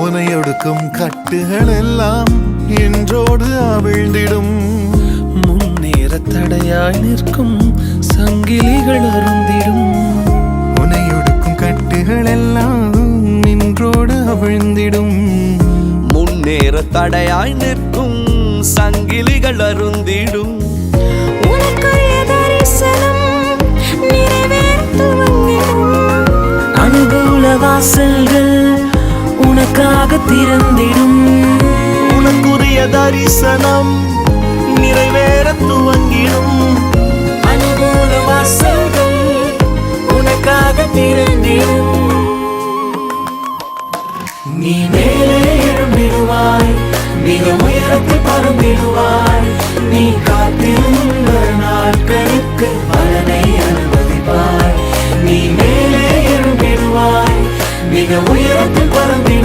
உனையொடுக்கும் கட்டுகள் எல்லாம் என்றோடு அவிழ்ந்திடும். முன்னேற தடையாய் நிற்கும் சங்கிலிகள் அருந்திடும். உனையொடுக்கும் கட்டுகள் எல்லாம் நின்றோடு அவிழ்ந்திடும். முன்னேற தடையாய் நிற்கும் சங்கிலிகள் அருந்திடும். அனுகூல வாசல்கள் உனக்காக திறந்திடும். உனக்குரிய தரிசனம் நிறைவேற துவங்கிடும். அனுகூல வாசல்கள் உனக்காக திறந்திடும். நீ மேலே எழும்பிடுவாய், மிக உயரத்தில் பறந்திடுவாய். நீ காத்திருந்த நாட்களுக்கு பலனை அனுபவிப்பாய். நீ மேலே எழும்பிடுவாய், மிக உயரத்தில் பறந்திடுவாய்.